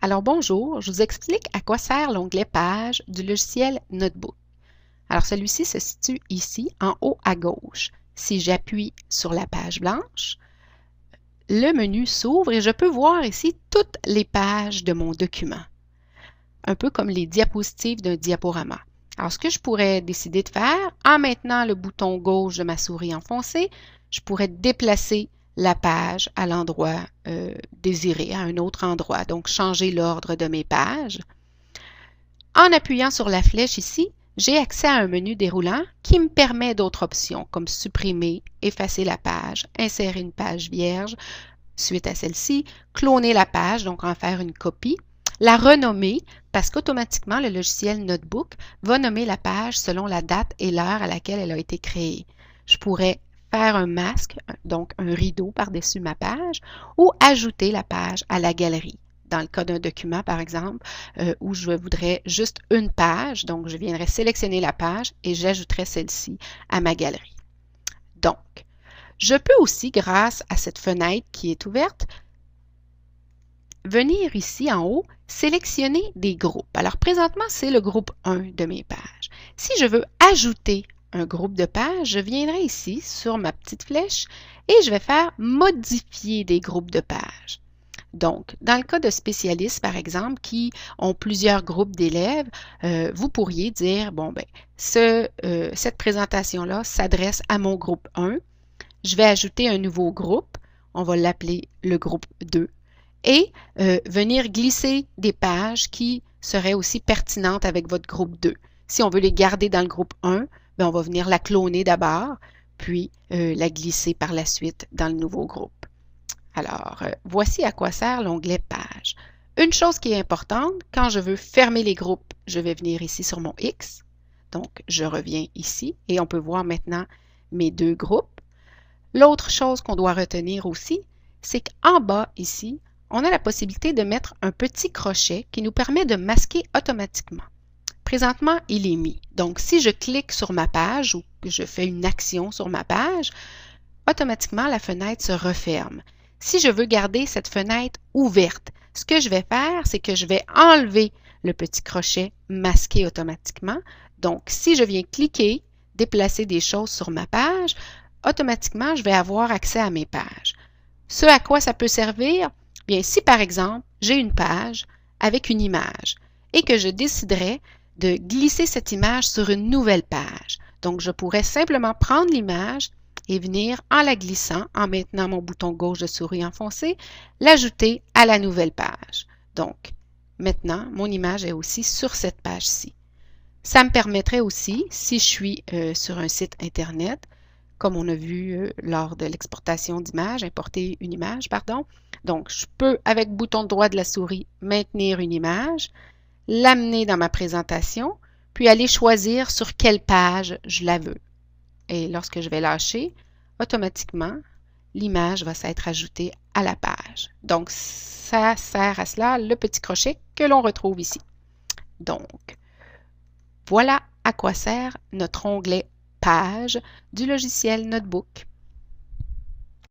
Alors bonjour, je vous explique à quoi sert l'onglet Page du logiciel Notebook. Alors celui-ci se situe ici en haut à gauche. Si j'appuie sur la page blanche, le menu s'ouvre et je peux voir ici toutes les pages de mon document, un peu comme les diapositives d'un diaporama. Alors ce que je pourrais décider de faire, en maintenant le bouton gauche de ma souris enfoncé, je pourrais déplacer la page à l'endroit désiré, à un autre endroit, donc changer l'ordre de mes pages. En appuyant sur la flèche ici, j'ai accès à un menu déroulant qui me permet d'autres options comme supprimer, effacer la page, insérer une page vierge suite à celle-ci, cloner la page, donc en faire une copie, la renommer parce qu'automatiquement le logiciel Notebook va nommer la page selon la date et l'heure à laquelle elle a été créée. Je pourrais faire un masque, donc un rideau par-dessus ma page, ou ajouter la page à la galerie. Dans le cas d'un document, par exemple, où je voudrais juste une page, donc je viendrais sélectionner la page et j'ajouterai celle-ci à ma galerie. Donc, je peux aussi, grâce à cette fenêtre qui est ouverte, venir ici en haut, sélectionner des groupes. Alors, présentement, c'est le groupe 1 de mes pages. Si je veux ajouter un groupe de pages, je viendrai ici sur ma petite flèche et je vais faire modifier des groupes de pages. Donc, dans le cas de spécialistes, par exemple, qui ont plusieurs groupes d'élèves, vous pourriez dire, bon, ben, cette présentation-là s'adresse à mon groupe 1. Je vais ajouter un nouveau groupe. On va l'appeler le groupe 2. Et venir glisser des pages qui seraient aussi pertinentes avec votre groupe 2. Si on veut les garder dans le groupe 1, bien, on va venir la cloner d'abord, puis la glisser par la suite dans le nouveau groupe. Alors, voici à quoi sert l'onglet Page. Une chose qui est importante, quand je veux fermer les groupes, je vais venir ici sur mon X. Donc, je reviens ici et on peut voir maintenant mes deux groupes. L'autre chose qu'on doit retenir aussi, c'est qu'en bas ici, on a la possibilité de mettre un petit crochet qui nous permet de masquer automatiquement. Présentement, il est mis. Donc, si je clique sur ma page ou que je fais une action sur ma page, automatiquement, la fenêtre se referme. Si je veux garder cette fenêtre ouverte, ce que je vais faire, c'est que je vais enlever le petit crochet masqué automatiquement. Donc, si je viens cliquer, déplacer des choses sur ma page, automatiquement, je vais avoir accès à mes pages. Ce à quoi ça peut servir? Bien, si par exemple, j'ai une page avec une image et que je déciderais de glisser cette image sur une nouvelle page. Donc, je pourrais simplement prendre l'image et venir, en la glissant, en maintenant mon bouton gauche de souris enfoncé, l'ajouter à la nouvelle page. Donc, maintenant, mon image est aussi sur cette page-ci. Ça me permettrait aussi, si je suis sur un site Internet, comme on a vu lors de l'exportation d'images, importer une image, pardon. Donc, je peux, avec le bouton droit de la souris, maintenir une image, l'amener dans ma présentation, puis aller choisir sur quelle page je la veux. Et lorsque je vais lâcher, automatiquement, l'image va s'être ajoutée à la page. Donc, ça sert à cela le petit crochet que l'on retrouve ici. Donc, voilà à quoi sert notre onglet Page du logiciel Notebook.